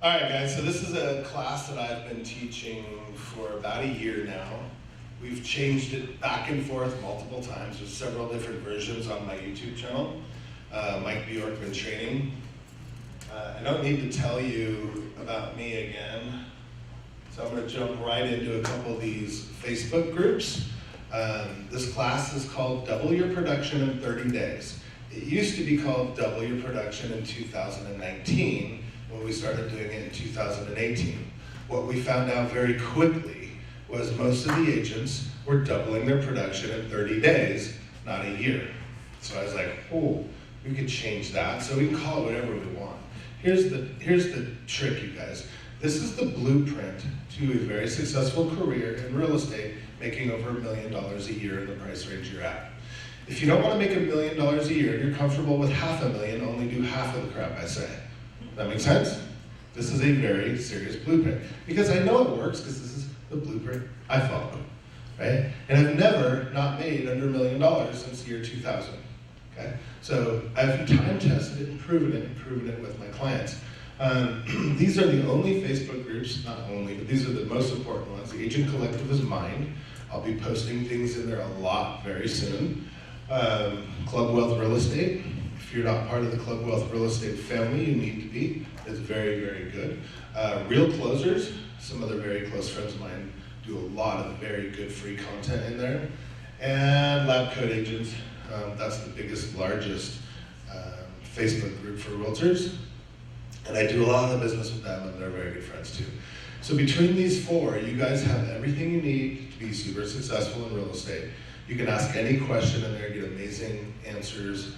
All right, guys, so this is a class that I've been teaching for about a year now. We've changed it back and forth multiple times. There's several different versions on my YouTube channel, Mike Bjorkman Training. I don't need to tell you about me again, so I'm going to jump right into a couple of these Facebook groups. This class is called Double Your Production in 30 Days. It used to be called Double Your Production in 2019, when we started doing it in 2018. What we found out very quickly was most of the agents were doubling their production in 30 days, not a year. So I was like, oh, we could change that, so we can call it whatever we want. Here's the trick, you guys. This is the blueprint to a very successful career in real estate, making over $1 million a year in the price range you're at. If you don't want to make $1 million a year and you're comfortable with $500,000, only do half of the crap I say. That makes sense? This is a very serious blueprint. Because I know it works, because this is the blueprint I follow, right? And I've never not made under $1 million since the year 2000, okay? So I've time tested it and proven it with my clients. These are the only Facebook groups, not only, but these are the most important ones. The Agent Collective is mine. I'll be posting things in there a lot very soon. Club Wealth Real Estate. If you're not part of the Club Wealth Real Estate family, you need to be. It's very, very good. Real Closers, some other very close friends of mine do a lot of very good free content in there. And Lab Coat Agents, that's the biggest, largest Facebook group for realtors. And I do a lot of the business with them, and they're very good friends too. So between these four, you guys have everything you need to be super successful in real estate. You can ask any question in there, get amazing answers.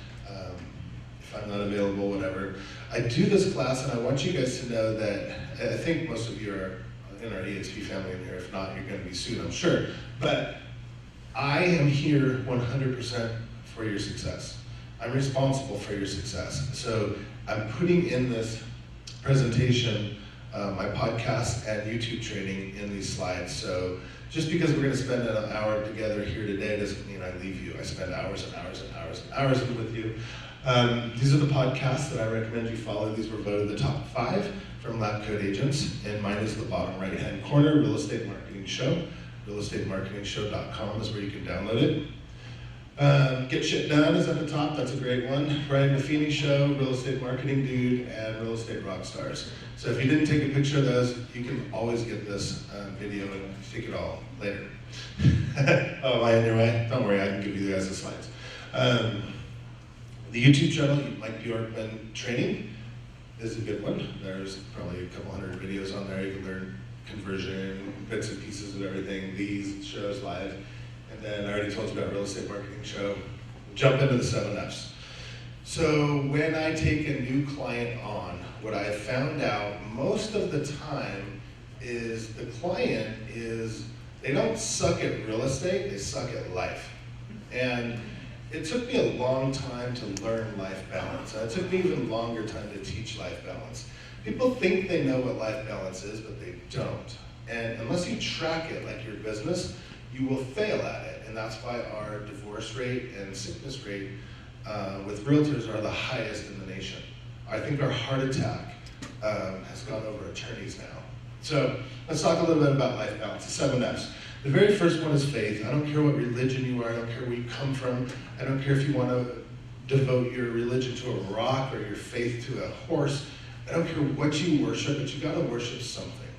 If I'm not available, whatever. I do this class, and I want you guys to know that I think most of you are in our EXP family in here. If not, you're going to be soon, I'm sure. But I am here 100% for your success. I'm responsible for your success. So I'm putting in this presentation, my podcast and YouTube training in these slides. So just because we're going to spend an hour together here today doesn't mean I leave you. I spend hours and hours and hours and hours with you. These are the podcasts that I recommend you follow. These were voted the top 5 from Lab Coat Agents, and mine is the bottom right-hand corner, Real Estate Marketing Show. RealEstateMarketingShow.com is where you can download it. Get Shit Done is at the top, that's a great one. Brian Buffini Show, Real Estate Marketing Dude, and Real Estate Rockstars. So if you didn't take a picture of those, you can always get this video and take it all later. Oh, am I in your way? Don't worry, I can give you guys the slides. The YouTube channel, Mike Bjorkman Training, is a good one. There's probably a couple hundred videos on there. You can learn conversion, bits and pieces of everything, these shows live. And then I already told you about Real Estate Marketing Show. Jump into the 7 Fs. So when I take a new client on, what I have found out most of the time is the client they don't suck at real estate, they suck at life. And it took me a long time to learn life balance. And it took me even longer time to teach life balance. People think they know what life balance is, but they don't. And unless you track it like your business, you will fail at it. And that's why our divorce rate and sickness rate with realtors are the highest in the nation. I think our heart attack has gone over attorneys now. So let's talk a little bit about life balance, the 7 Fs. The very first one is faith. I don't care what religion you are, I don't care where you come from, I don't care if you want to devote your religion to a rock or your faith to a horse. I don't care what you worship, but you gotta worship something.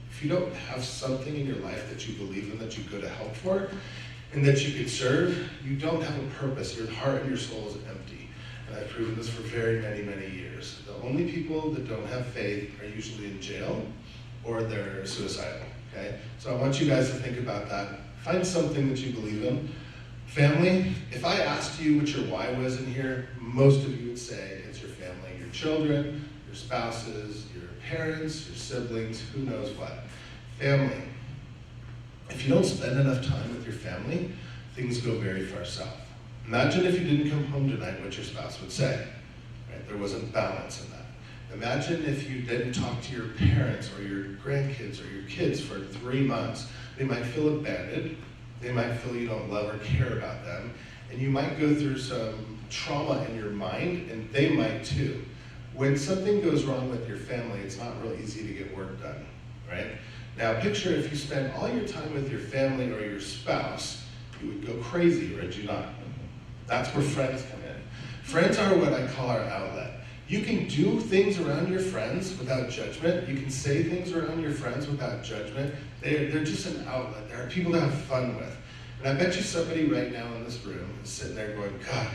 If you don't have something in your life that you believe in, that you go to help for, and that you could serve, you don't have a purpose. Your heart and your soul is empty. And I've proven this for very many, many years. The only people that don't have faith are usually in jail or they're suicidal, okay? So I want you guys to think about that. Find something that you believe in. Family, if I asked you what your why was in here, most of you would say it's your family, your children, your spouses, your parents, your siblings, who knows what. Family. If you don't spend enough time with your family, things go very far south. Imagine if you didn't come home tonight, what your spouse would say. Right? There wasn't balance in that. Imagine if you didn't talk to your parents or your grandkids or your kids for 3 months. They might feel abandoned. They might feel you don't love or care about them. And you might go through some trauma in your mind, and they might too. When something goes wrong with your family, it's not real easy to get work done, right? Now picture if you spend all your time with your family or your spouse, you would go crazy, would you not? That's where friends come in. Friends are what I call our outlet. You can do things around your friends without judgment. You can say things around your friends without judgment. They're just an outlet. There are people to have fun with. And I bet you somebody right now in this room is sitting there going, God,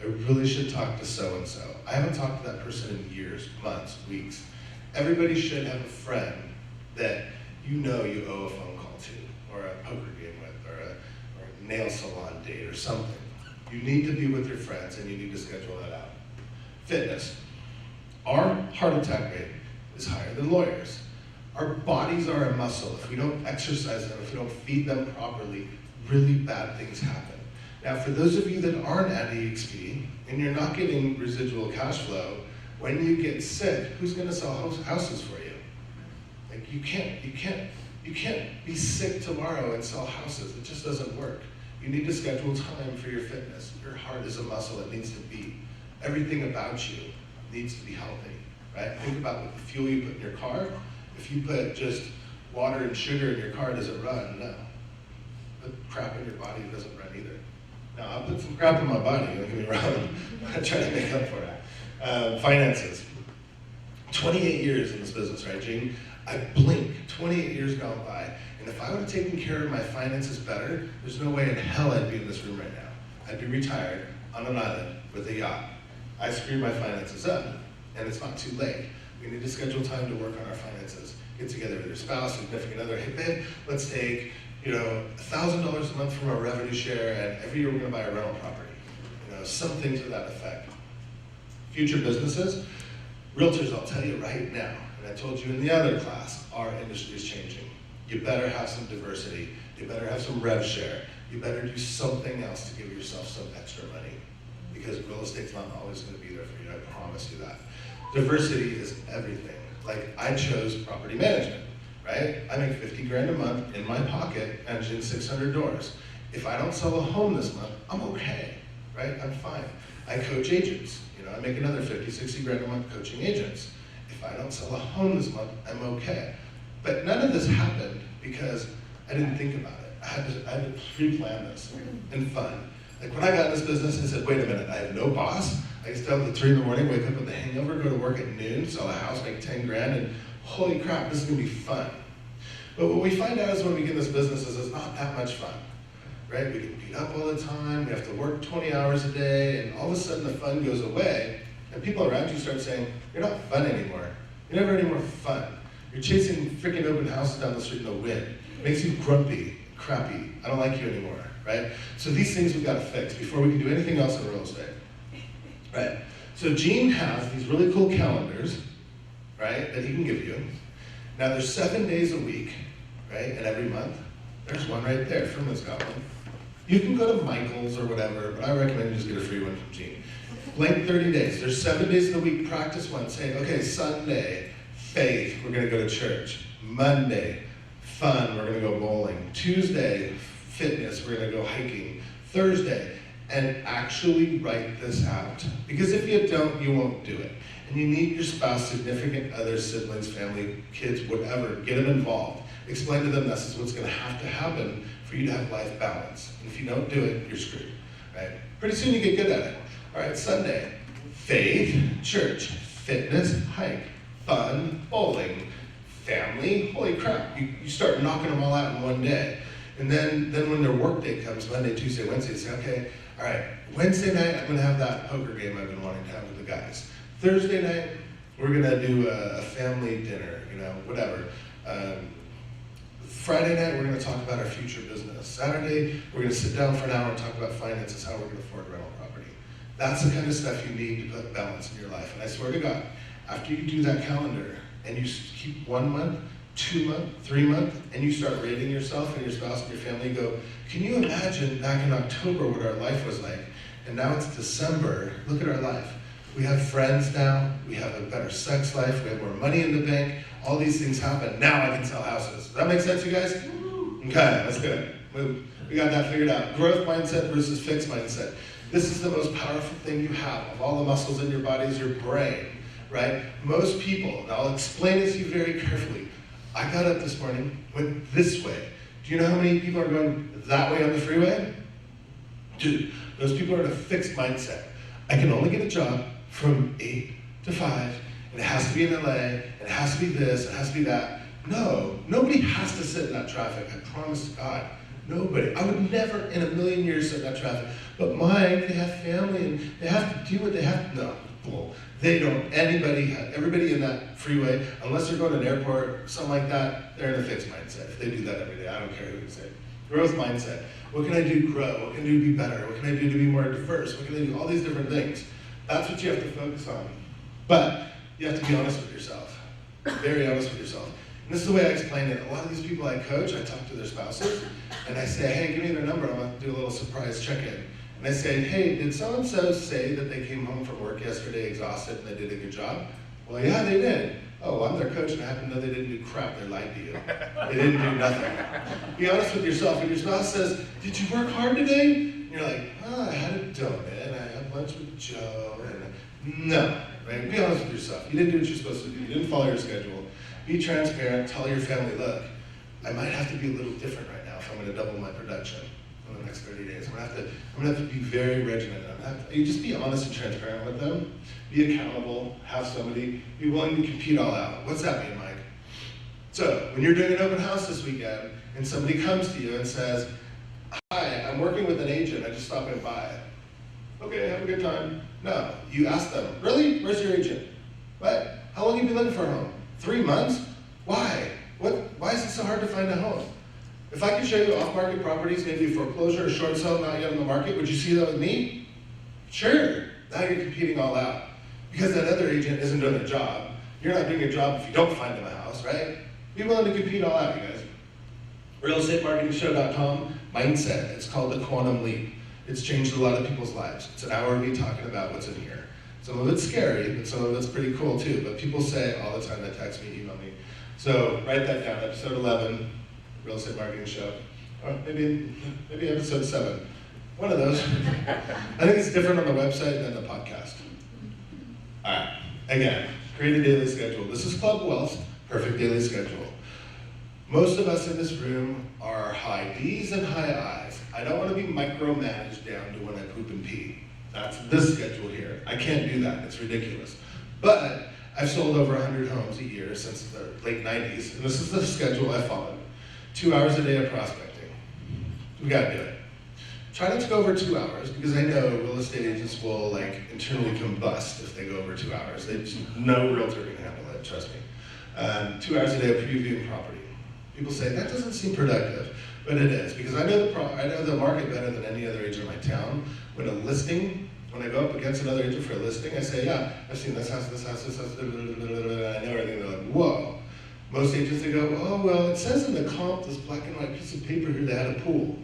I really should talk to so-and-so. I haven't talked to that person in years, months, weeks. Everybody should have a friend that you know you owe a phone call to, or a poker game with, or a nail salon date, or something. You need to be with your friends, and you need to schedule that out. Fitness. Our heart attack rate is higher than lawyers. Our bodies are a muscle. If we don't exercise them, if we don't feed them properly, really bad things happen. Now, for those of you that aren't at EXP, and you're not getting residual cash flow, when you get sick, who's gonna sell houses for you? Like, you can't be sick tomorrow and sell houses. It just doesn't work. You need to schedule time for your fitness. Your heart is a muscle, it needs to beat. Everything about you needs to be healthy, right? Think about what the fuel you put in your car. If you put just water and sugar in your car, does it run? No. Put crap in your body, it doesn't run either. Now, I'll put some crap in my body, don't get me wrong. I'm trying to make up for it. Finances. 28 years in this business, right, Gene? I blink, 28 years gone by, and if I would have taken care of my finances better, there's no way in hell I'd be in this room right now. I'd be retired on an island with a yacht. I screwed my finances up, and it's not too late. We need to schedule time to work on our finances. Get together with your spouse, significant other. Hey, babe, let's take $1,000 a month from our revenue share, and every year we're going to buy a rental property. Something to that effect. Future businesses, realtors, I'll tell you right now, and I told you in the other class, our industry is changing. You better have some diversity. You better have some rev share. You better do something else to give yourself some extra money, because real estate's not always going to be there for you, I promise you that. Diversity is everything. Like, I chose property management, right? I make 50 grand a month in my pocket managing 600 doors. If I don't sell a home this month, I'm okay, right? I'm fine. I coach agents. I make another 50, 60 grand a month coaching agents. If I don't sell a home this month, I'm okay. But none of this happened because I didn't think about it. I had to pre-plan this and fun. Like, when I got in this business, I said, wait a minute, I have no boss. I can stay up at 3 in the morning, wake up with a hangover, go to work at noon, sell a house, make 10 grand, and holy crap, this is gonna be fun. But what we find out is when we get in this business is it's not that much fun, right? We get beat up all the time, we have to work 20 hours a day, and all of a sudden the fun goes away, and people around you start saying, you're not fun anymore. You're never any more fun. You're chasing freaking open houses down the street in the wind. It makes you grumpy, crappy. I don't like you anymore, right? So these things we've got to fix before we can do anything else in real estate, right? So Gene has these really cool calendars, right, that he can give you. Now there's 7 days a week, right, and every month. There's one right there, Firma's got one. You can go to Michael's or whatever, but I recommend you just get a free one from Gene. Blank 30 days. There's 7 days of the week, practice one. Say, okay, Sunday, faith, we're gonna go to church. Monday, fun, we're gonna go bowling. Tuesday, fitness, we're gonna go hiking. Thursday, and actually write this out. Because if you don't, you won't do it. And you need your spouse, significant other, siblings, family, kids, whatever, get them involved. Explain to them this is what's gonna have to happen for you to have life balance. And if you don't do it, you're screwed, right? Pretty soon you get good at it. All right, Sunday, faith, church, fitness, hike, fun, bowling, family, holy crap, you start knocking them all out in one day. And then when their work day comes, Monday, Tuesday, Wednesday, you say, okay, all right, Wednesday night, I'm gonna have that poker game I've been wanting to have with the guys. Thursday night, we're gonna do a family dinner, whatever. Friday night, we're gonna talk about our future business. Saturday, we're gonna sit down for an hour and talk about finances, how we're gonna afford rental property. That's the kind of stuff you need to put balance in your life. And I swear to God, after you do that calendar, and you keep 1 month, 2 month, 3 month, and you start rating yourself and your spouse and your family, go, can you imagine back in October what our life was like? And now it's December, look at our life. We have friends now, we have a better sex life, we have more money in the bank, all these things happen. Now I can sell houses. Does that make sense, you guys? Okay, that's good. We got that figured out. Growth mindset versus fixed mindset. This is the most powerful thing you have. Of all the muscles in your body is your brain, right? Most people, and I'll explain this to you very carefully. I got up this morning, went this way. Do you know how many people are going that way on the freeway? Dude, those people are in a fixed mindset. I can only get a job from 8 to 5, and it has to be in LA, and it has to be this, it has to be that. No, nobody has to sit in that traffic, I promise to God. Nobody. I would never in a million years sit in that traffic. But Mike, they have family, and they have to do what they have to. No, bull. They don't. Everybody in that freeway, unless they're going to an airport or something like that, they're in a fixed mindset. If they do that every day, I don't care who you say. Growth mindset. What can I do to grow? What can I do to be better? What can I do to be more diverse? What can I do? All these different things. That's what you have to focus on. But you have to be honest with yourself. Very honest with yourself. And this is the way I explain it. A lot of these people I coach, I talk to their spouses, and I say, hey, give me their number. I'm going to do a little surprise check-in. And I say, hey, did so-and-so say that they came home from work yesterday exhausted and they did a good job? Well, yeah, they did. Oh, well, I'm their coach and I happen to know they didn't do crap. They lied to you. They didn't do nothing. Be honest with yourself. When your spouse says, did you work hard today? And you're like, oh, I had a donut and I had lunch with Joe. And no, right? Be honest with yourself. You didn't do what you're supposed to do. You didn't follow your schedule. Be transparent. Tell your family, look, I might have to be a little different right now if I'm going to double my production in the next 30 days. I'm going to have to be very regimented. You just be honest and transparent with them. Be accountable. Have somebody. Be willing to compete all out. What's that mean, Mike? So when you're doing an open house this weekend and somebody comes to you and says, hi, I'm working with an agent. I just stopped in by. Okay, have a good time. No, you ask them, really? Where's your agent? What? How long have you been looking for a home? 3 months? Why? Why is it so hard to find a home? If I could show you off-market properties, maybe foreclosure or short sale not yet on the market, would you see that with me? Sure. Now you're competing all out. Because that other agent isn't doing their job. You're not doing your job if you don't find them a house, right? Be willing to compete all out, you guys. RealEstateMarketingShow.com mindset. It's called the quantum leap. It's changed a lot of people's lives. It's an hour of me talking about what's in here. Some of it's scary, but some of it's pretty cool too. But people say all the time, they text me, email me. So write that down, episode 11, Real Estate Marketing Show. Or maybe episode 7. One of those. I think it's different on the website than the podcast. All right, again, create a daily schedule. This is Club Wealth, perfect daily schedule. Most of us in this room are high D's and high I's. I don't want to be micromanaged down to when I poop and pee. That's this schedule here. I can't do that. It's ridiculous. But I've sold over 100 homes a year since the late 90s, and this is the schedule I followed. 2 hours a day of prospecting. We got to do it. Try not to go over 2 hours, because I know real estate agents will internally combust if they go over 2 hours. No realtor can handle it, trust me. 2 hours a day of previewing property. People say, that doesn't seem productive, but it is, because I know the market better than any other agent in my town. When I go up against another agent for a listing, I say, yeah, I've seen this house, this house, this house, blah, blah, blah, blah, blah, I know everything. They're like, whoa. Most agents, they go, oh, well, it says in the comp, this black and white piece of paper here, they had a pool.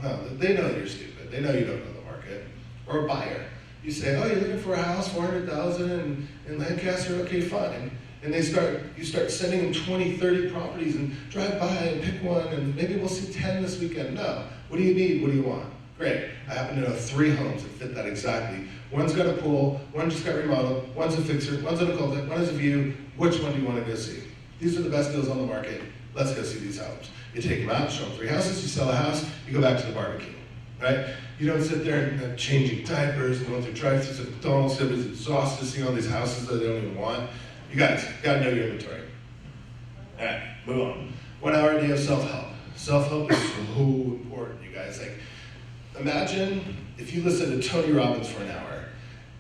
No, they know you're stupid. They know you don't know the market. Or a buyer. You say, oh, you're looking for a house, $400,000 in Lancaster, okay, fine. And you start sending them 20, 30 properties and drive by and pick one and maybe we'll see 10 this weekend. No, what do you need, what do you want? Great, I happen to know 3 homes that fit that exactly. One's got a pool, one just got remodeled, one's a fixer, one's in a cul-de-sac, one has a view. Which one do you want to go see? These are the best deals on the market. Let's go see these homes. You take them out, show them 3 houses, you sell a house, you go back to the barbecue, right? You don't sit there and changing diapers and going through drive-thrus at McDonald's. Everybody's exhausted seeing all these houses that they don't even want. You guys gotta know your inventory. All right, move on. 1 hour a day of self-help. Self-help is so important, you guys. Imagine if you listened to Tony Robbins for an hour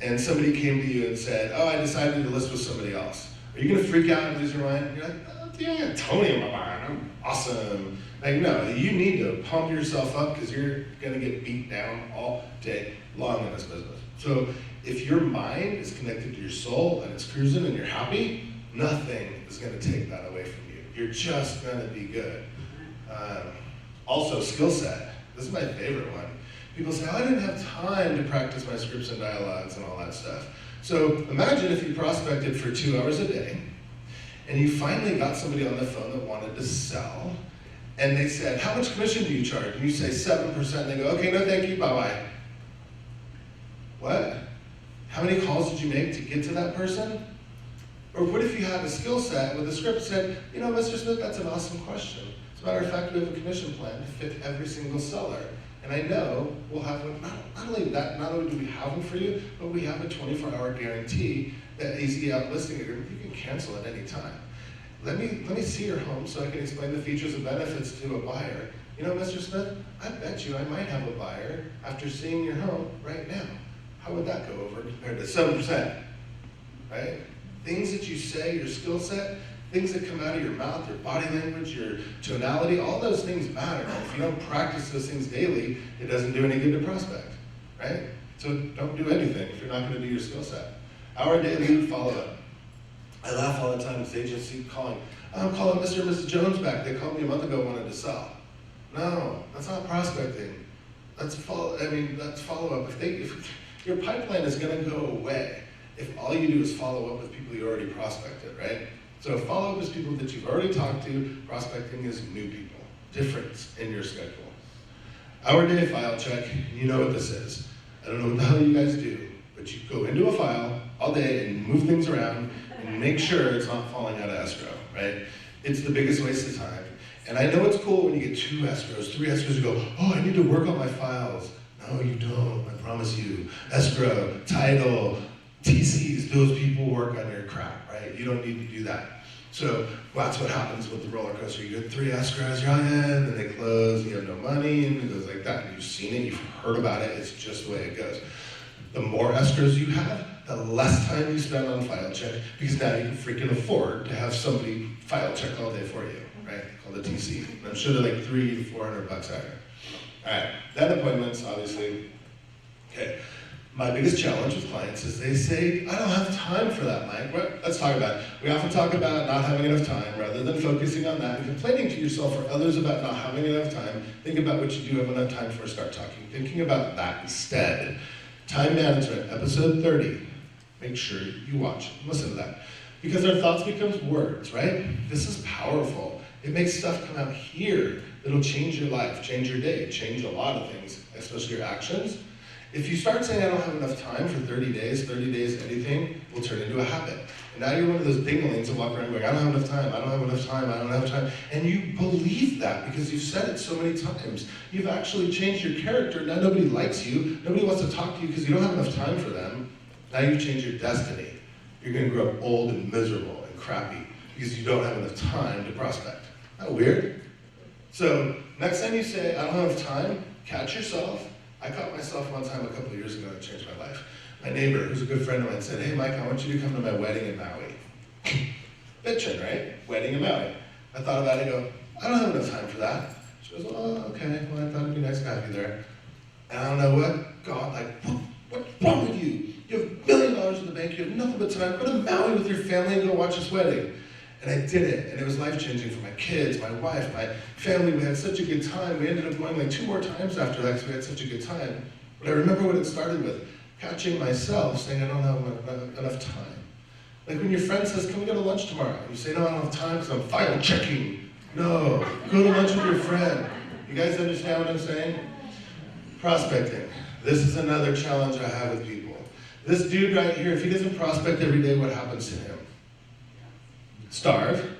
and somebody came to you and said, oh, I decided to list with somebody else. Are you gonna freak out and lose your mind? You're like, oh, yeah, I got Tony in my mind, I'm awesome. No, you need to pump yourself up because you're gonna get beat down all day long in this business. So if your mind is connected to your soul and it's cruising and you're happy, nothing is gonna take that away from you. You're just gonna be good. Also, skill set. This is my favorite one. People say, oh, I didn't have time to practice my scripts and dialogues and all that stuff. So imagine if you prospected for 2 hours a day and you finally got somebody on the phone that wanted to sell and they said, how much commission do you charge? And you say 7%, and they go, okay, no thank you, bye-bye. What? How many calls did you make to get to that person? Or what if you had a skill set with a script that said, you know, Mr. Smith, that's an awesome question. As a matter of fact, we have a commission plan to fit every single seller. And I know we'll have one, not only that, not only do we have one for you, but we have a 24-hour guarantee that easy out listing agreement, you can cancel at any time. Let me see your home so I can explain the features and benefits to a buyer. You know, Mr. Smith, I bet you I might have a buyer after seeing your home right now. How would that go over compared to 7%, right? Things that you say, your skill set, things that come out of your mouth, your body language, your tonality, all those things matter. And if you don't practice those things daily, it doesn't do any good to prospect, right? So don't do anything if you're not going to do your skill set. Our daily lead follow-up. I laugh all the time because agents keep calling. I'm calling Mr. and Mrs. Jones back. They called me a month ago, wanted to sell. No, that's not prospecting. That's follow-up. If your pipeline is going to go away if all you do is follow up with people you already prospected, right? So follow-up is people that you've already talked to. Prospecting is new people. Difference in your schedule. Our day file check, you know what this is. I don't know what the hell you guys do, but you go into a file all day and move things around and make sure it's not falling out of escrow, right? It's the biggest waste of time. And I know it's cool when you get 2 escrows, 3 escrows, you go, oh, I need to work on my files. No, you don't, I promise you. Escrow, title, TCs, those people work on your crap, right? You don't need to do that. So that's what happens with the roller coaster. You get 3 escrows, you're on end, and they close, and you have no money, and it goes like that. And you've seen it, you've heard about it, it's just the way it goes. The more escrows you have, the less time you spend on file check, because now you can freaking afford to have somebody file check all day for you, right? Called a TC. And I'm sure they're like $300 to $400 out here. All right, then appointments, obviously. Okay. My biggest challenge with clients is they say, I don't have time for that, Mike. Well, let's talk about it. We often talk about not having enough time rather than focusing on that and complaining to yourself or others about not having enough time. Think about what you do have enough time for, start talking. Thinking about that instead. Time management, episode 30. Make sure you watch it. Listen to that. Because our thoughts becomes words, right? This is powerful. It makes stuff come out here that'll change your life, change your day, change a lot of things, especially your actions. If you start saying, I don't have enough time for 30 days, anything will turn into a habit. And now you're one of those dinglings that walk around going, I don't have enough time, I don't have enough time, I don't have time. And you believe that because you've said it so many times. You've actually changed your character. Now nobody likes you. Nobody wants to talk to you because you don't have enough time for them. Now you've changed your destiny. You're going to grow up old and miserable and crappy because you don't have enough time to prospect. Isn't that weird? So next time you say, I don't have enough time, catch yourself. I caught myself one time a couple of years ago and it changed my life. My neighbor, who's a good friend of mine, said, hey Mike, I want you to come to my wedding in Maui. Bitchin', right? Wedding in Maui. I thought about it and go, I don't have enough time for that. She goes, oh, okay, well I thought it'd be nice to have you there. And I don't know what, God, like, what's wrong with you? You have $1 million in the bank, you have nothing but time. Go to Maui with your family and go watch this wedding. And I did it, and it was life-changing for my kids, my wife, my family. We had such a good time. We ended up going like 2 more times after that because we had such a good time. But I remember what it started with, catching myself saying I don't have enough time. Like when your friend says, can we go to lunch tomorrow? And you say, no, I don't have time because I'm file checking. No, go to lunch with your friend. You guys understand what I'm saying? Prospecting. This is another challenge I have with people. This dude right here, if he doesn't prospect every day, what happens to him? Starve,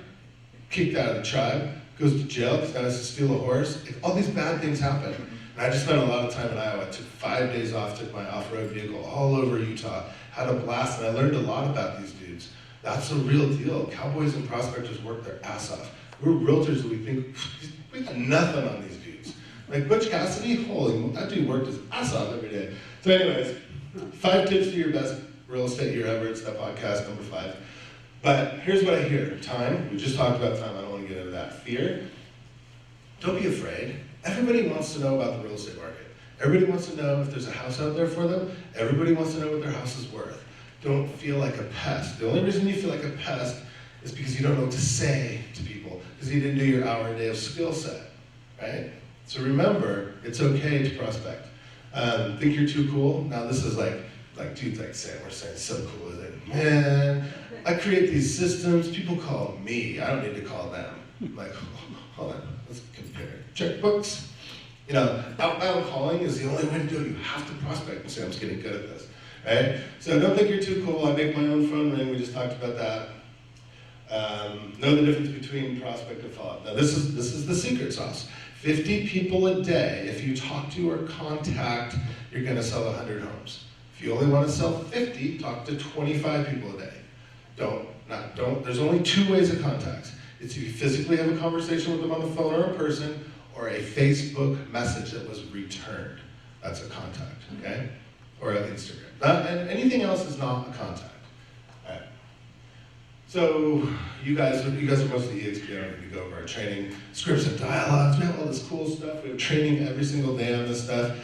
kicked out of the tribe, goes to jail because now has to steal a horse. All these bad things happen. And I just spent a lot of time in Iowa. I took 5 days off, took my off-road vehicle all over Utah, had a blast, and I learned a lot about these dudes. That's the real deal. Cowboys and prospectors work their ass off. We're realtors that we think, we got nothing on these dudes. Like Butch Cassidy, holy, that dude worked his ass off every day. So anyways, 5 tips for your best real estate year ever. It's that podcast, number 5. But here's what I hear. Time, we just talked about time, I don't want to get into that. Fear, don't be afraid. Everybody wants to know about the real estate market. Everybody wants to know if there's a house out there for them. Everybody wants to know what their house is worth. Don't feel like a pest. The only reason you feel like a pest is because you don't know what to say to people, because you didn't do your hour a day of skill set, right? So remember, it's okay to prospect. Think you're too cool? Now this is like dudes like Sam were saying, so cool, is it? Man, I create these systems, people call me, I don't need to call them. I'm like, hold on, let's compare. Checkbooks. You know, outbound calling is the only way to do it. You have to prospect. Sam's getting good at this, right? So don't think you're too cool. I make my own phone ring, we just talked about that. Know the difference between prospect and follow-up. Now this is the secret sauce. 50 people a day, if you talk to or contact, you're gonna sell 100 homes. If you only wanna sell 50, talk to 25 people a day. There's only 2 ways of contacts. It's you physically have a conversation with them on the phone or in person, or a Facebook message that was returned. That's a contact, okay? Or an Instagram. And anything else is not a contact. All right. So you guys are mostly EXP. I don't need to go over our training, scripts and dialogues. We have all this cool stuff. We have training every single day on this stuff.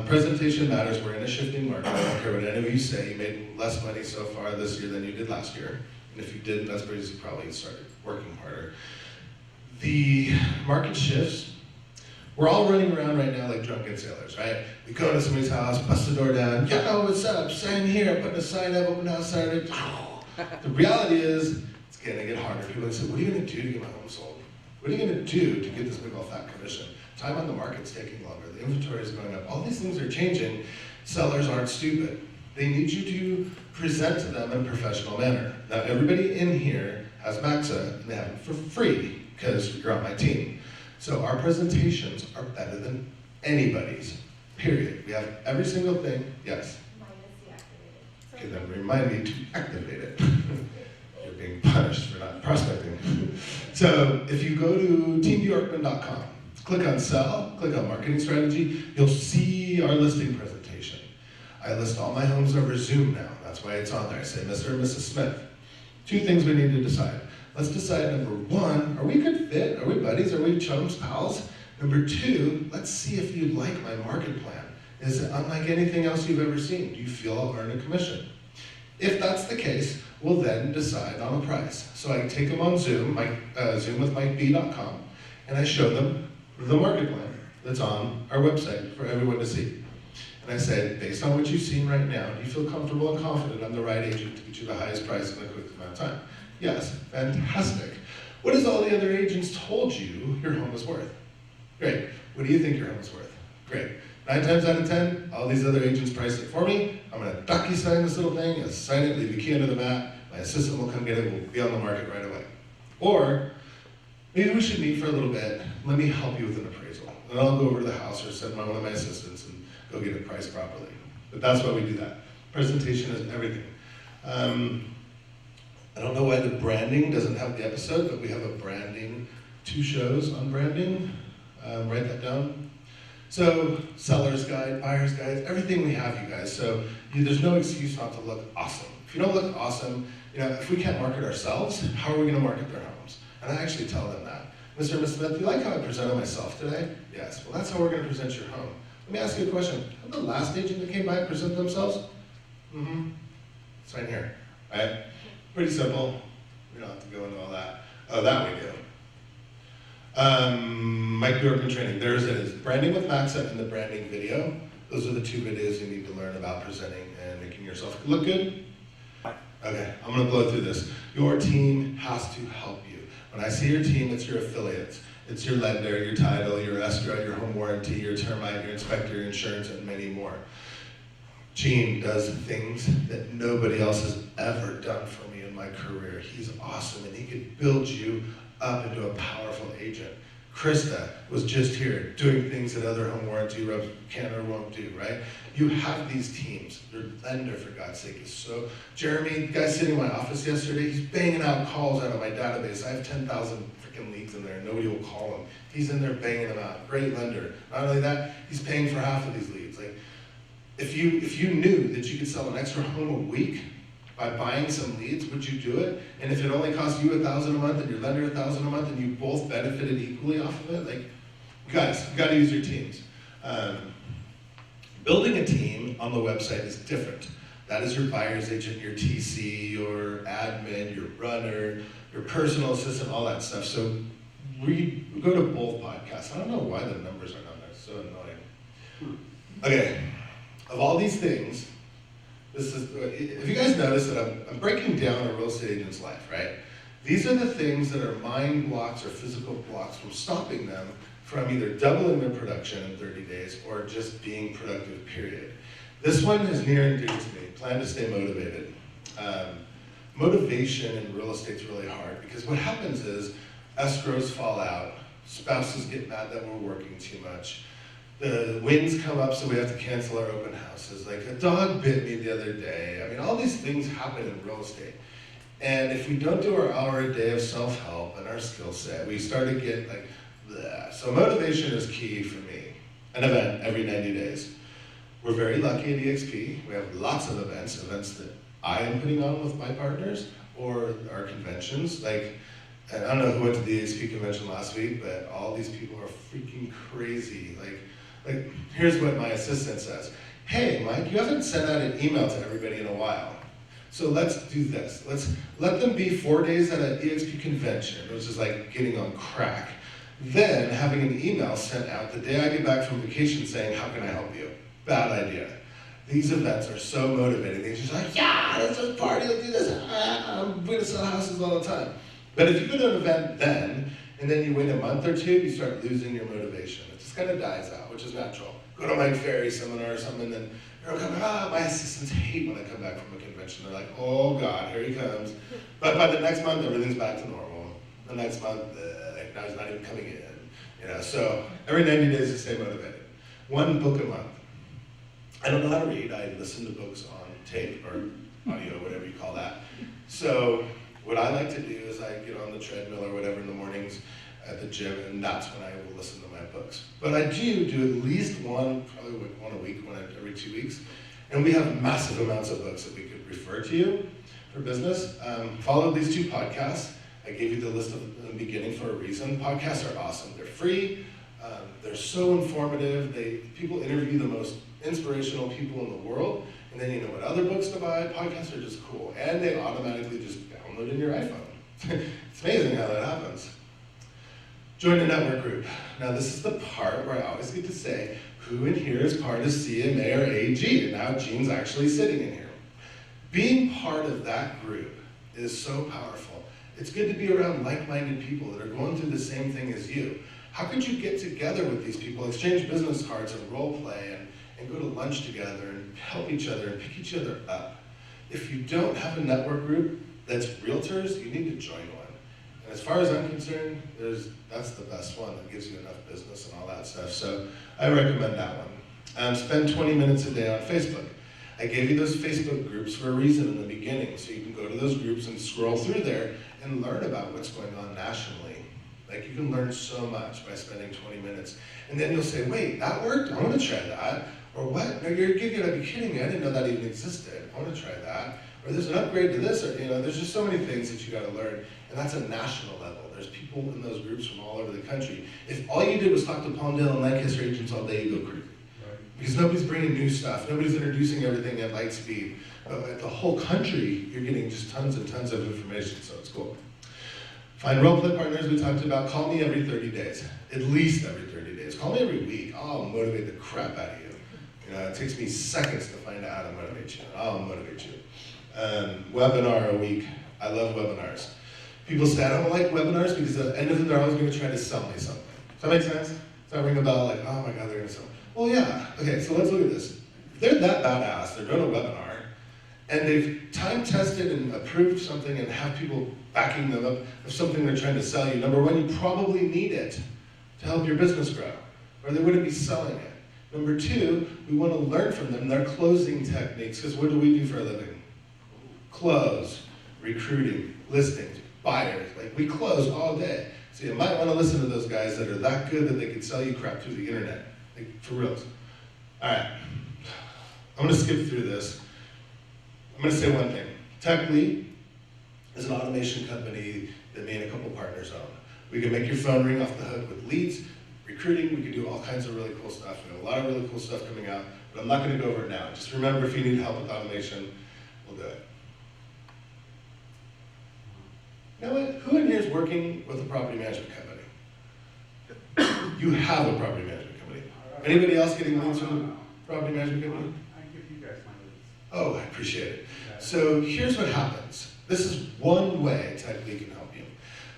Presentation matters. We're in a shifting market. I don't care what any of you say. You made less money so far this year than you did last year. And if you didn't, that's because you probably started working harder. The market shifts. We're all running around right now like drunken sailors, right? We go to somebody's house, bust the door down, yo, what's up? Sign here, putting a sign up, open house Saturday. The reality is, it's gonna get harder. People say, what are you gonna do to get my home sold? What are you gonna do to get this big old fat commission? Time on the market's taking longer. The inventory is going up. All these things are changing. Sellers aren't stupid. They need you to present to them in a professional manner. Now, everybody in here has Maxa, and they have it for free because you're on my team. So our presentations are better than anybody's, period. We have every single thing, yes? Mine is deactivated. Okay, then remind me to activate it. You're being punished for not prospecting. So if you go to teambjorkman.com, click on sell, click on marketing strategy, you'll see our listing presentation. I list all my homes over Zoom now. That's why it's on there. I say Mr. and Mrs. Smith. 2 things we need to decide. Let's decide, number 1, are we a good fit? Are we buddies? Are we chums, pals? Number 2, let's see if you like my market plan. Is it unlike anything else you've ever seen? Do you feel I'll earn a commission? If that's the case, we'll then decide on a price. So I take them on Zoom, Zoom with MikeB.com, and I show them the market plan that's on our website for everyone to see. And I say, based on what you've seen right now, do you feel comfortable and confident I'm the right agent to get you the highest price in the quickest amount of time? Yes, fantastic. What has all the other agents told you your home is worth? Great. What do you think your home is worth? Great. 9 times out of 10, all these other agents price it for me. I'm going to DocuSign this little thing, sign it, leave the key under the mat. My assistant will come get it, we'll be on the market right away. Or, maybe we should meet for a little bit. Let me help you with an appraisal. And I'll go over to the house or send one of my assistants and go get it priced properly. But that's why we do that. Presentation is everything. I don't know why the branding doesn't have the episode, but we have a branding, 2 shows on branding. Write that down. So, seller's guide, buyer's guide, everything we have, you guys. So there's no excuse not to look awesome. If you don't look awesome, if we can't market ourselves, how are we going to market their homes? And I actually tell them that. Mr. and Ms. Smith, do you like how I presented myself today? Yes. Well, that's how we're going to present your home. Let me ask you a question. Have the last agent that came by present themselves? Mm-hmm. It's right here, right? Pretty simple. We don't have to go into all that. Oh, that we do. Mike Bjorkman Training. There's it is. Branding with Maxa and the branding video. Those are the 2 videos you need to learn about presenting and making yourself look good. Okay, I'm going to blow through this. Your team has to help you. When I say your team, it's your affiliates. It's your lender, your title, your escrow, your home warranty, your termite, your inspector, your insurance, and many more. Gene does things that nobody else has ever done for me in my career. He's awesome, and he could build you up into a powerful agent. Krista was just here doing things that other home warranty reps can or won't do, right? You have these teams. Your lender, for God's sake, is so... Jeremy, the guy sitting in my office yesterday, he's banging out calls out of my database. I have 10,000 freaking leads in there, and nobody will call him. He's in there banging them out. Great lender. Not only that, he's paying for half of these leads. Like, if you knew that you could sell an extra home a week by buying some leads, would you do it? And if it only cost you $1,000 a month and your lender $1,000 a month and you both benefited equally off of it, like, guys, you gotta use your teams. Building a team on the website is different. That is your buyer's agent, your TC, your admin, your runner, your personal assistant, all that stuff. So we go to both podcasts. I don't know why the numbers are not there, it's so annoying. Okay, of all these things, this is, if you guys notice that I'm breaking down a real estate agent's life, right? These are the things that are mind blocks or physical blocks from stopping them from either doubling their production in 30 days or just being productive, period. This one is near and dear to me. Plan to stay motivated. motivation in real estate's really hard because what happens is escrows fall out, spouses get mad that we're working too much, the winds come up so we have to cancel our open houses, like a dog bit me the other day. I mean, all these things happen in real estate. And if we don't do our hour a day of self-help and our skill set, we start to get like, bleh. So motivation is key for me. An event every 90 days. We're very lucky at EXP. We have lots of events that I am putting on with my partners or our conventions. Like, and I don't know who went to the EXP convention last week, but all these people are freaking crazy. Like here's what my assistant says. Hey, Mike, you haven't sent out an email to everybody in a while. So let's do this. Let's let them be 4 days at an EXP convention, which is like getting on crack. Then having an email sent out the day I get back from vacation saying, how can I help you? Bad idea. These events are so motivating. They're just like, yeah, let's just party, let's do this. I'm going to sell houses all the time. But if you go to an event then, and then you wait a month or two, you start losing your motivation. It just kind of dies out, which is natural. Go to Mike Ferry seminar or something, and then you're coming, my assistants hate when I come back from a convention. They're like, oh God, here he comes. But by the next month, everything's back to normal. The next month, now he's not even coming in. So every 90 days to stay motivated. One book a month. I don't know how to read. I listen to books on tape or audio, whatever you call that. So what I like to do is I get on the treadmill or whatever in the mornings at the gym, and that's when I will listen to my books. But I do at least one, probably one a week, every 2 weeks. And we have massive amounts of books that we could refer to you for business. Follow these 2 podcasts. I gave you the list in the beginning for a reason. Podcasts are awesome. They're free. They're so informative. People interview the most inspirational people in the world, and then you know what other books to buy. Podcasts are just cool, and they automatically just download in your iPhone. It's amazing how that happens. Join a network group. Now this is the part where I always get to say, who in here is part of CMA or AG? And now Gene's actually sitting in here. Being part of that group is so powerful. It's good to be around like-minded people that are going through the same thing as you. How could you get together with these people, exchange business cards and role play and go to lunch together and help each other and pick each other up? If you don't have a network group that's realtors, you need to join one. And as far as I'm concerned, that's the best one that gives you enough business and all that stuff. So I recommend that one. Spend 20 minutes a day on Facebook. I gave you those Facebook groups for a reason in the beginning, so you can go to those groups and scroll through there and learn about what's going on nationally. Like, you can learn so much by spending 20 minutes. And then you'll say, wait, that worked? I want to try that. Or what? No, you're gonna be kidding me. I didn't know that even existed. I want to try that. Or there's an upgrade to this, or there's just so many things that you gotta learn. And that's a national level. There's people in those groups from all over the country. If all you did was talk to Palmdale and Lancaster agents all day, you go crazy. Because nobody's bringing new stuff. Nobody's introducing everything at light speed. The whole country, you're getting just tons and tons of information, so it's cool. Find role play partners we talked about. Call me every 30 days, at least every 30 days. Call me every week. I'll motivate the crap out of you. It takes me seconds to find out how to motivate you. I'll motivate you. Webinar a week. I love webinars. People say, I don't like webinars because at the end of it, they're always going to try to sell me something. Does that make sense? Does that ring a bell? Like, oh my God, they're going to sell me. Well, yeah. Okay, so let's look at this. If they're that badass, they're doing a webinar, and they've time-tested and approved something and have people backing them up of something they're trying to sell you. Number one, you probably need it to help your business grow, or they wouldn't be selling it. Number two, we want to learn from them their closing techniques, because what do we do for a living? Close, recruiting, listings, buyers. Like, we close all day. So you might want to listen to those guys that are that good that they can sell you crap through the internet. Like, for reals. All right, I'm going to skip through this. I'm going to say one thing. TechLead is an automation company that me and a couple partners own. We can make your phone ring off the hook with leads, recruiting. We can do all kinds of really cool stuff. We have a lot of really cool stuff coming out, but I'm not going to go over it now. Just remember, if you need help with automation, we'll do it. You know what? Who in here is working with a property management company? You have a property management company. Anybody else getting leads from the property management company? I give you guys my leads. Oh, I appreciate it. So here's what happens. This is one way TechLead can help you.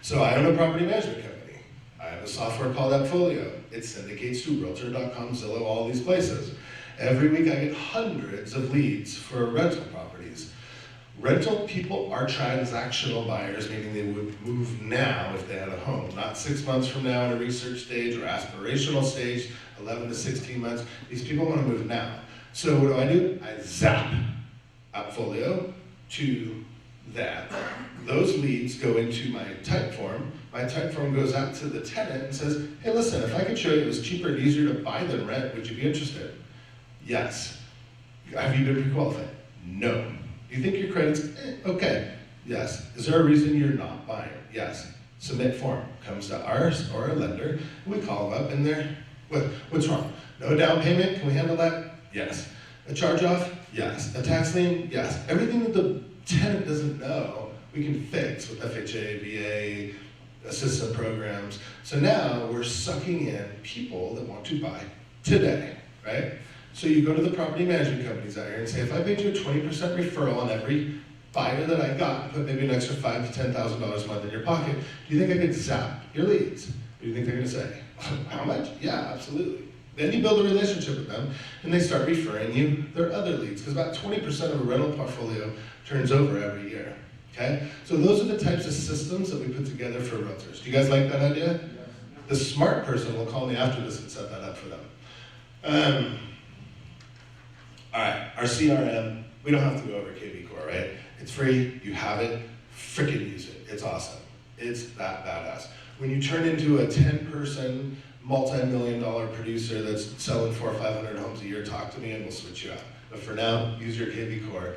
So I own a property management company. I have a software called AppFolio. It syndicates to Realtor.com, Zillow, all these places. Every week I get hundreds of leads for rental properties. Rental people are transactional buyers, meaning they would move now if they had a home, not 6 months from now in a research stage or aspirational stage, 11 to 16 months. These people want to move now. So what do? I zap Appfolio to that. Those leads go into my type form. My type form goes out to the tenant and says, hey, listen, if I could show you it was cheaper and easier to buy than rent, would you be interested? Yes. Have you been pre-qualified? No. You think your credit's okay? Yes. Is there a reason you're not buying? Yes. Submit form. Comes to ours or a lender. We call them up and they're, what's wrong? No down payment? Can we handle that? Yes. A charge off? Yes. A tax lien? Yes. Everything that the tenant doesn't know, we can fix with FHA, VA, assistant programs. So now we're sucking in people that want to buy today, right? So you go to the property management companies out here and say, if I paid you a 20% referral on every buyer that I got, put maybe an extra $5,000 to $10,000 a month in your pocket, do you think I could zap your leads? What do you think they're gonna say? How much? Yeah, absolutely. Then you build a relationship with them and they start referring you their other leads, because about 20% of a rental portfolio turns over every year, okay? So those are the types of systems that we put together for realtors. Do you guys like that idea? Yes. The smart person will call me after this and set that up for them. All right, our CRM, we don't have to go over KV Core, right? It's free, you have it, frickin' use it. It's awesome. It's that badass. When you turn into a 10-person, multi-million-dollar producer that's selling 400 or 500 homes a year, talk to me and we'll switch you out. But for now, use your KV Core.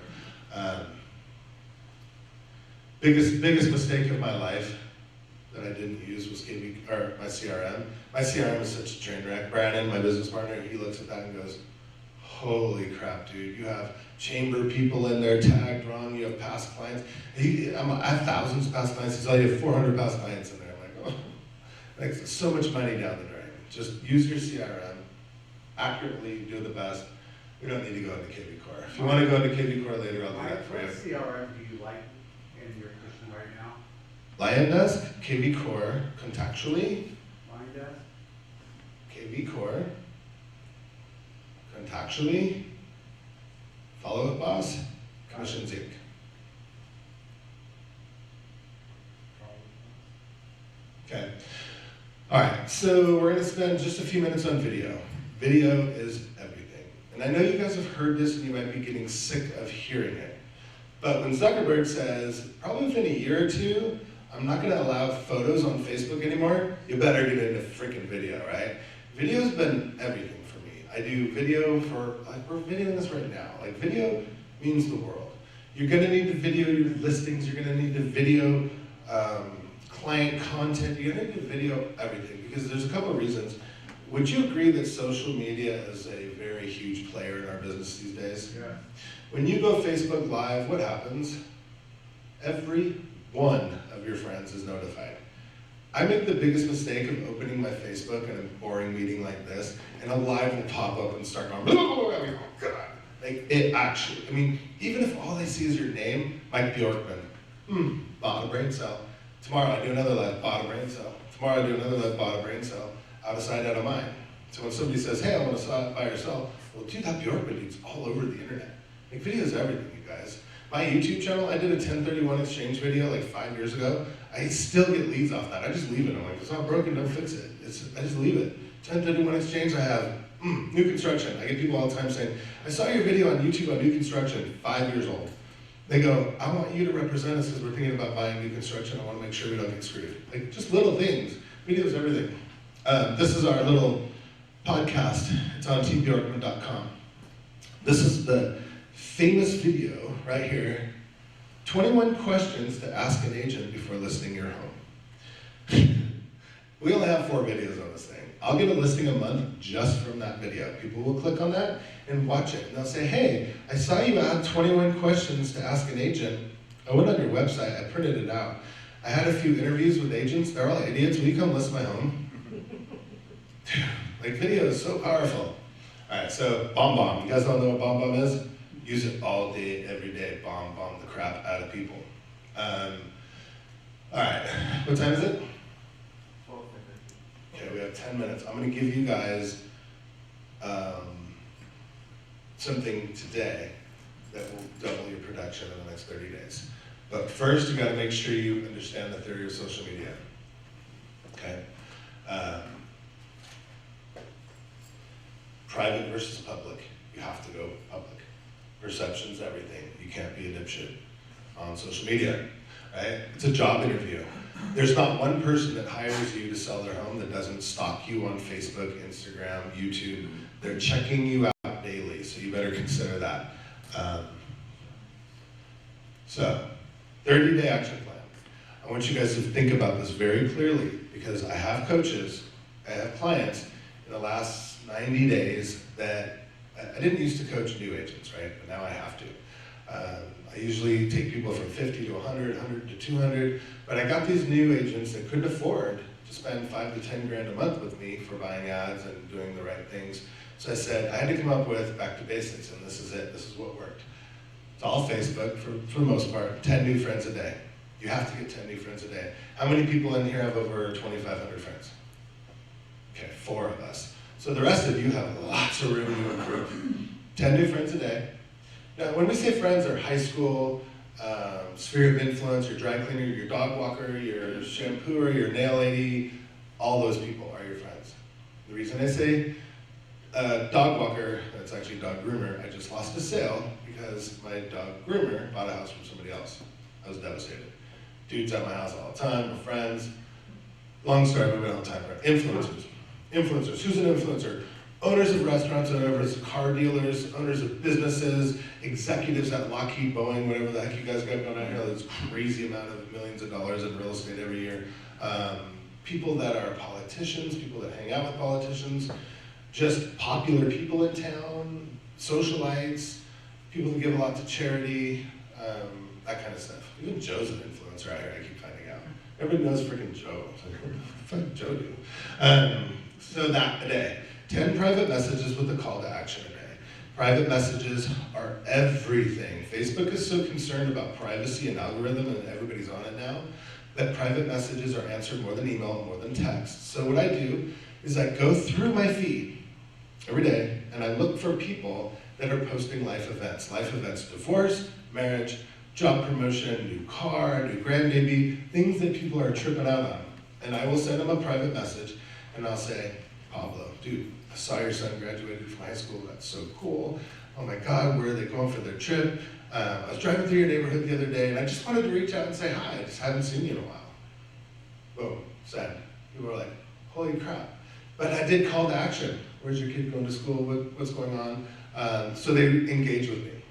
Biggest mistake of my life that I didn't use was my CRM. My CRM is such a train wreck. Brandon, my business partner, he looks at that and goes, holy crap, dude, you have chamber people in there tagged wrong, you have past clients. I have thousands of past clients, he's like, you have 400 past clients in there. I'm like, oh, like, so much money down the drain. Just use your CRM, accurately do the best. We don't need to go into KV Core. If you want to go into KV Core later, I'll do that for you. What CRM do you like in your position right now? Lion Desk, KV Core, contactually, Line Desk? KV Core, contactually, Follow Up Boss, Commissions Inc. Okay. All right, so we're going to spend just a few minutes on video. Video is everything. And I know you guys have heard this and you might be getting sick of hearing it. But when Zuckerberg says, probably within a year or two, I'm not going to allow photos on Facebook anymore, you better get into freaking video, right? Video's been everything for me. I do video for, like, we're videoing this right now. Like, video means the world. You're going to need to video your listings, you're going to need to video client content, you're going to need to video everything, because there's a couple of reasons. Would you agree that social media is a very huge player in our business these days? Yeah. When you go Facebook Live, what happens? Every one of your friends is notified. I make the biggest mistake of opening my Facebook in a boring meeting like this, and a live will pop up and start going, oh God. Like, it actually, I mean, even if all they see is your name, Mike Bjorkman, bought a brain cell. Tomorrow I do another live, bought a brain cell. Tomorrow I do another live, bought a brain cell. Out of sight, out of mind. So when somebody says, hey, I want to buy or sell, well, dude, that Bjorkman dude's all over the internet. Like, video is everything, you guys. My YouTube channel, I did a 1031 exchange video like 5 years ago. I still get leads off that. I just leave it. I'm like, it's not broken, don't fix it. I just leave it. 1031 exchange, I have new construction. I get people all the time saying, I saw your video on YouTube on new construction, 5 years old. They go, I want you to represent us because we're thinking about buying new construction. I want to make sure we don't get screwed. Like, just little things. Video is everything. This is our little podcast. It's on tbjorkman.com. This is the famous video right here. 21 questions to ask an agent before listing your home. We only have 4 videos on this thing. I'll get a listing a month just from that video. People will click on that and watch it. And they'll say, hey, I saw you add 21 questions to ask an agent. I went on your website, I printed it out. I had a few interviews with agents. They're all idiots. Will you come list my home? Like, video is so powerful. All right, so bomb. You guys all know what bomb is? Use it all day, every day. Bomb the crap out of people. All right, what time is it? 12:50. Okay, we have 10 minutes. I'm gonna give you guys something today that will double your production in the next 30 days. But first, you gotta make sure you understand the theory of social media, okay? Private versus public, you have to go public. Perception's everything. You can't be a dipshit on social media, right? It's a job interview. There's not one person that hires you to sell their home that doesn't stalk you on Facebook, Instagram, YouTube. They're checking you out daily, so you better consider that. So, 30-day action plan. I want you guys to think about this very clearly because I have coaches, I have clients in the last 90 days that I didn't used to coach new agents, right? But now I have to. I usually take people from 50 to 100, 100 to 200, but I got these new agents that couldn't afford to spend 5 to 10 grand a month with me for buying ads and doing the right things. So I said, I had to come up with back to basics, and this is it, this is what worked. It's all Facebook for the most part, 10 new friends a day. You have to get 10 new friends a day. How many people in here have over 2,500 friends? Okay, 4 of us. So the rest of you have lots of room to improve. 10 new friends a day. Now, when we say friends, they're high school, sphere of influence, your dry cleaner, your dog walker, your shampooer, your nail lady, all those people are your friends. The reason I say dog walker, that's actually dog groomer, I just lost a sale because my dog groomer bought a house from somebody else. I was devastated. Dude's at my house all the time, we're friends. Long story, but we don't have time for it. Influencers. Influencers. Who's an influencer? Owners of restaurants, owners of car dealers, owners of businesses, executives at Lockheed, Boeing, whatever the heck you guys got going on here, this crazy amount of millions of dollars in real estate every year. People that are politicians, people that hang out with politicians, just popular people in town, socialites, people that give a lot to charity, that kind of stuff. Even Joe's an influencer out here, I keep finding out. Everybody knows freaking Joe. What the fuck did Joe do? So that a day. 10 private messages with a call to action a day. Private messages are everything. Facebook is so concerned about privacy and algorithm, and everybody's on it now, that private messages are answered more than email and more than text. So what I do is I go through my feed every day, and I look for people that are posting life events. Life events, divorce, marriage, job promotion, new car, new grandbaby, things that people are tripping out on. And I will send them a private message, and I'll say, Pablo, dude, I saw your son graduated from high school, that's so cool. Oh my God, where are they going for their trip? I was driving through your neighborhood the other day, and I just wanted to reach out and say hi, I just haven't seen you in a while. Boom, send. People are like, holy crap. But I did call to action. Where's your kid going to school? What's going on? So they engage with me.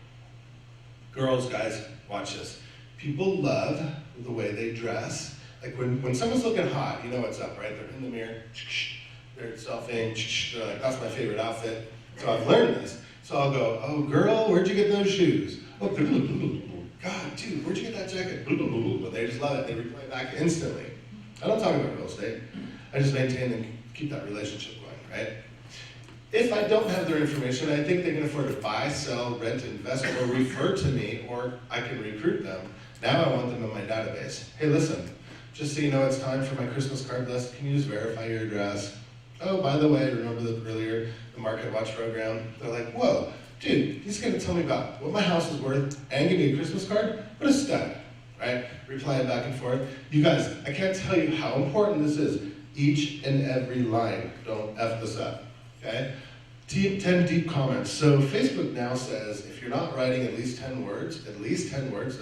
Girls, guys, watch this. People love the way they dress. Like when someone's looking hot, you know what's up, right? They're in the mirror, they're selfing, they're like, that's my favorite outfit. So I've learned this. So I'll go, oh girl, where'd you get those shoes? Oh, God, dude, where'd you get that jacket? But they just love it, they reply back instantly. I don't talk about real estate. I just maintain and keep that relationship going, right? If I don't have their information, I think they can afford to buy, sell, rent, invest, or refer to me, or I can recruit them. Now I want them in my database. Hey, listen, just so you know it's time for my Christmas card list, can you just verify your address? Oh, by the way, remember earlier, the Market Watch program? They're like, whoa, dude, he's gonna tell me about what my house is worth and give me a Christmas card? What a stud, right? Replying back and forth. You guys, I can't tell you how important this is. Each and every line, don't F this up, okay? 10 deep comments. So Facebook now says if you're not writing at least 10 words, they're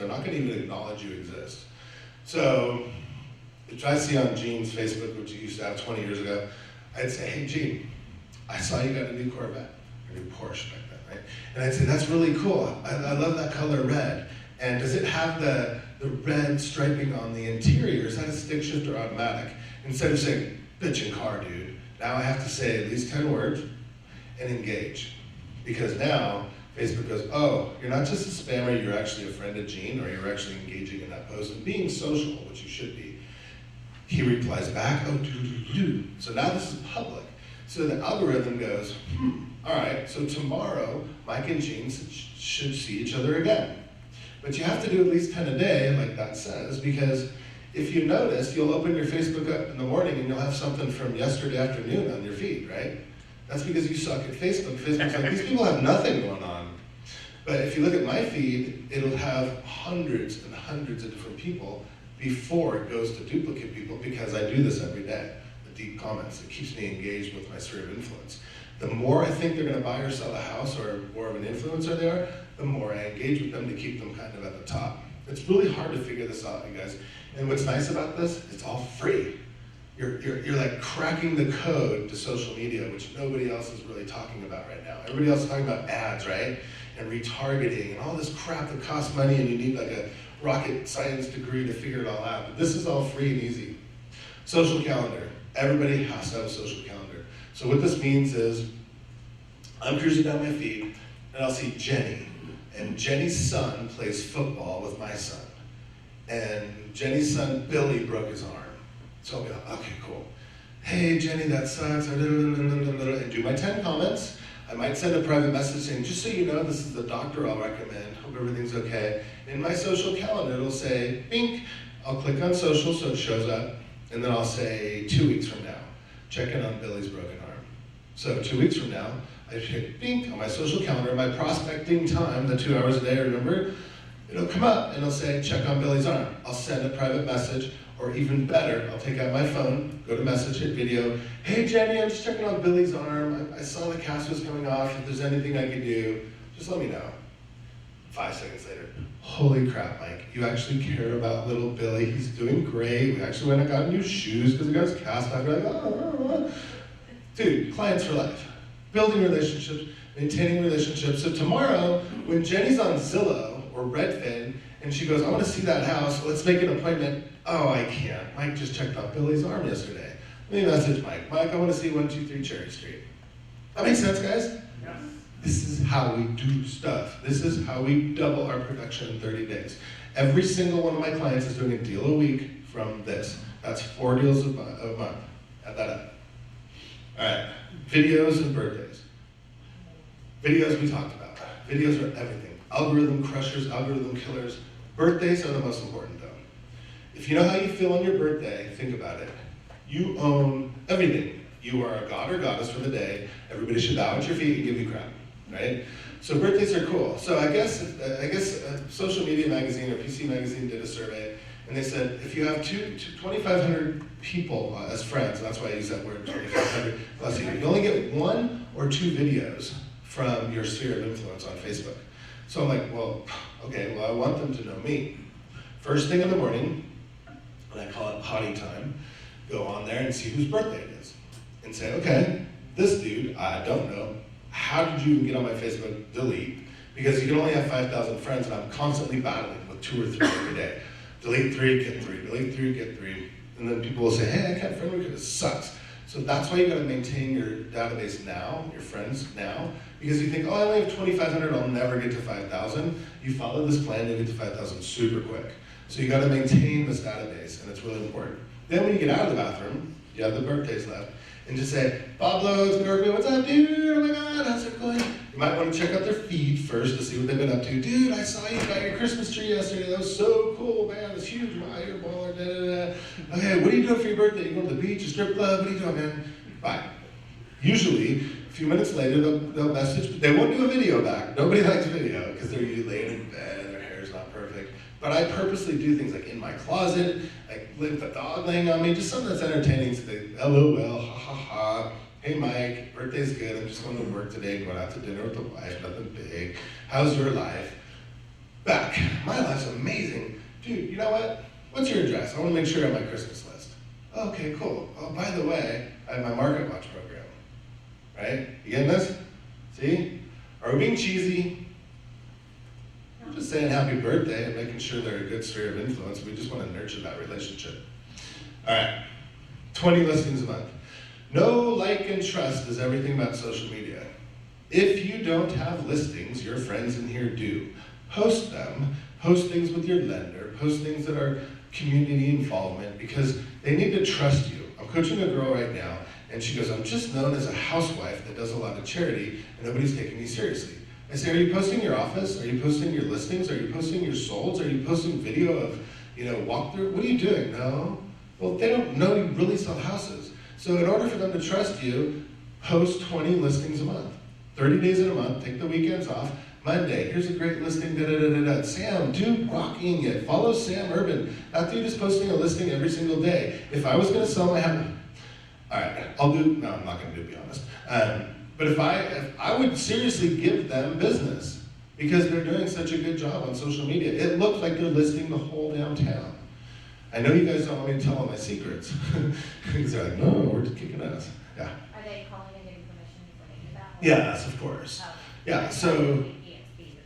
not gonna even acknowledge you exist. So, if I see on Gene's Facebook, which you used to have 20 years ago, I'd say, hey Gene, I saw you got a new Corvette, a new Porsche back then, right? And I'd say, that's really cool. I love that color red. And does it have the red striping on the interior? Is that a stick shift or automatic? Instead of saying, bitchin' car, dude, now I have to say at least 10 words and engage. Because now, Facebook goes, oh, you're not just a spammer, you're actually a friend of Gene, or you're actually engaging in that post and being social, which you should be. He replies back, oh, do. So now this is public. So the algorithm goes, all right, so tomorrow, Mike and Gene should see each other again. But you have to do at least 10 a day, like that says, because if you notice, you'll open your Facebook up in the morning and you'll have something from yesterday afternoon on your feed, right? That's because you suck at Facebook. Facebook's like, these people have nothing going on. But if you look at my feed, it'll have hundreds and hundreds of different people before it goes to duplicate people, because I do this every day. The deep comments, it keeps me engaged with my sphere of influence. The more I think they're gonna buy or sell a house, or more of an influencer they are, the more I engage with them to keep them kind of at the top. It's really hard to figure this out, you guys. And what's nice about this, it's all free. You're like cracking the code to social media, which nobody else is really talking about right now. Everybody else is talking about ads, right? And retargeting and all this crap that costs money, and you need like a rocket science degree to figure it all out. But this is all free and easy. Social calendar. Everybody has to have a social calendar. So what this means is, I'm cruising down my feed, and I'll see Jenny. And Jenny's son plays football with my son. And Jenny's son, Billy, broke his arm. So I'll be like, okay, cool. Hey, Jenny, that sucks. And do my 10 comments. I might send a private message saying, just so you know, this is the doctor I'll recommend. Hope everything's okay. In my social calendar, it'll say, bink. I'll click on social so it shows up. And then I'll say 2 weeks from now, check in on Billy's broken arm. So 2 weeks from now, I hit bink on my social calendar, my prospecting time, the 2 hours a day, remember? It'll come up and it'll say, check on Billy's arm. I'll send a private message, or even better, I'll take out my phone, go to message, hit video. Hey Jenny, I'm just checking on Billy's arm. I saw the cast was coming off. If there's anything I could do, just let me know. 5 seconds later, holy crap, Mike, you actually care about little Billy. He's doing great. We actually went and got new shoes because he got his cast off. We're like, oh. Dude, clients for life. Building relationships, maintaining relationships. So tomorrow, when Jenny's on Zillow or Redfin, and she goes, I want to see that house, let's make an appointment. Oh, I can't. Mike just checked out Billy's arm yesterday. Let me message Mike. Mike, I want to see 123 Cherry Street. That makes sense, guys? Yes. This is how we do stuff. This is how we double our production in 30 days. Every single one of my clients is doing a deal a week from this. That's 4 deals a month. Add that up. All right, videos and birthdays. Videos we talked about. Videos are everything. Algorithm crushers, algorithm killers. Birthdays are the most important though. If you know how you feel on your birthday, think about it. You own everything. You are a god or goddess for the day. Everybody should bow at your feet and give you crap, right? So birthdays are cool. So I guess Social Media Magazine or PC Magazine did a survey, and they said if you have 2,500 people as friends, that's why I use that word, 2,500 plus you only get 1 or 2 videos from your sphere of influence on Facebook. So I'm like, well, okay, well I want them to know me. First thing in the morning, and I call it potty time, go on there and see whose birthday it is. And say, okay, this dude, I don't know, how did you even get on my Facebook? Delete. Because you can only have 5,000 friends, and I'm constantly battling with 2 or 3 every day. Delete 3, get 3, delete 3, get 3. And then people will say, hey, I can't friend because it sucks. So that's why you gotta maintain your database now, your friends now, because you think, oh, I only have 2,500, I'll never get to 5,000. You follow this plan, you'll get to 5,000 super quick. So you gotta maintain this database, and it's really important. Then when you get out of the bathroom, you have the birthdays left, and just say, Pablo, it's Bjorkman, what's up, dude? Oh my God, how's it going? You might want to check out their feed first to see what they've been up to. Dude, I saw you got your Christmas tree yesterday. That was so cool, man. It's huge. Wow, you're a baller. Da, da, da. Okay, what are you doing for your birthday? You going to the beach, a strip club? What are you doing, man? Bye. Usually, a few minutes later, they'll message. They won't do a video back. Nobody likes video because they're usually laying in bed and their hair's not perfect. But I purposely do things like in my closet, like with the dog laying on me, just something that's entertaining. So they, LOL, ha ha ha. Hey Mike, birthday's good. I'm just going to work today, going out to dinner with the wife, nothing big. How's your life? Back. My life's amazing. Dude, you know what? What's your address? I want to make sure you're on my Christmas list. Okay, cool. Oh, by the way, I have my Market Watch program. Right? You getting this? See? Are we being cheesy? I'm just saying happy birthday and making sure they're a good sphere of influence. We just want to nurture that relationship. All right, 20 listings a month. Know, like, and trust is everything about social media. If you don't have listings, your friends in here do. Post them, post things with your lender, post things that are community involvement because they need to trust you. I'm coaching a girl right now and she goes, I'm just known as a housewife that does a lot of charity and nobody's taking me seriously. I say, are you posting your office? Are you posting your listings? Are you posting your solds? Are you posting video of, walkthrough? What are you doing? No. Well, they don't know you really sell houses. So in order for them to trust you, post 20 listings a month. 30 days in a month, take the weekends off, Monday, here's a great listing, da-da-da-da-da. Sam, do rocking it. Follow Sam Urban. That dude is posting a listing every single day. If I was gonna sell my house, all right, no, I'm not gonna do it, to be honest. But if I would seriously give them business because they're doing such a good job on social media. It looks like they're listing the whole downtown. I know you guys don't want me to tell all my secrets. Because they're like, no, we're just kicking ass. Yeah. Are they calling and getting permission before they do that? Yes, of course. Oh. Yeah, so,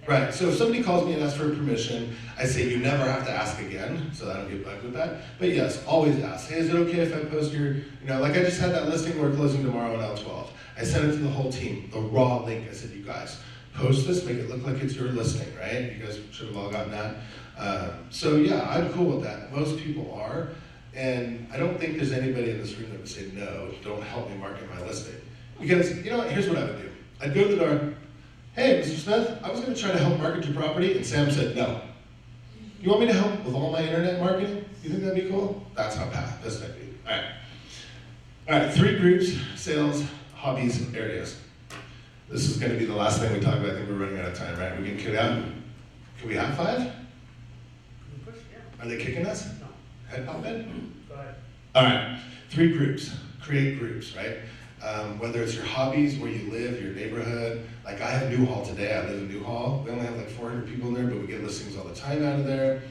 right, so if somebody calls me and asks for permission, I say you never have to ask again, so I don't get bugged with that. But yes, always ask. Hey, is it okay if I post your, like I just had that listing we're closing tomorrow on L12. I sent it to the whole team, the raw link. I said, you guys, post this, make it look like it's your listing, right? You guys should have all gotten that. So yeah, I'm cool with that. Most people are, and I don't think there's anybody in this room that would say, no, don't help me market my listing. Because, you know what, here's what I would do. I'd go to the door, hey, Mr. Smith, I was gonna try to help market your property, and Sam said no. You want me to help with all my internet marketing? You think that'd be cool? That's how pissed I'd be. All right, 3 groups, sales, hobbies, areas. This is gonna be the last thing we talk about. I think we're running out of time, right? We can kick out. Can we have 5? Are they kicking us? No. Head pop in? Go ahead. All right, 3 groups, create groups, right? Whether it's your hobbies, where you live, your neighborhood. Like I have Newhall today, I live in Newhall. We only have like 400 people in there, but we get listings all the time out of there.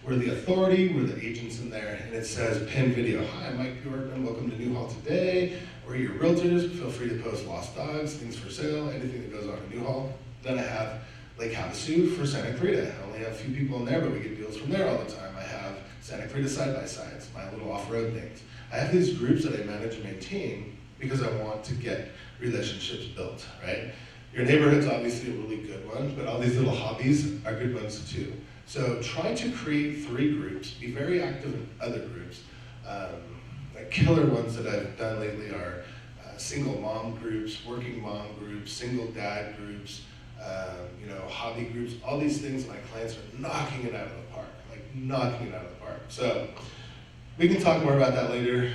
We're the authority, we're the agents in there, and it says pin video. Hi, I'm Mike Bjorkman, welcome to Newhall today. We're your realtors, feel free to post lost dogs, things for sale, anything that goes on in Newhall. Then I have Lake Havasu for Santa Clarita. I only have a few people in there, but we get deals from there all the time. I have Santa Clarita side-by-sides, my little off-road things. I have these groups that I manage and maintain because I want to get relationships built, right? Your neighborhood's obviously a really good one, but all these little hobbies are good ones too. So try to create 3 groups, be very active in other groups. Like killer ones that I've done lately are single mom groups, working mom groups, single dad groups, hobby groups, all these things. My clients are knocking it out of the park, like knocking it out of the park. So we can talk more about that later.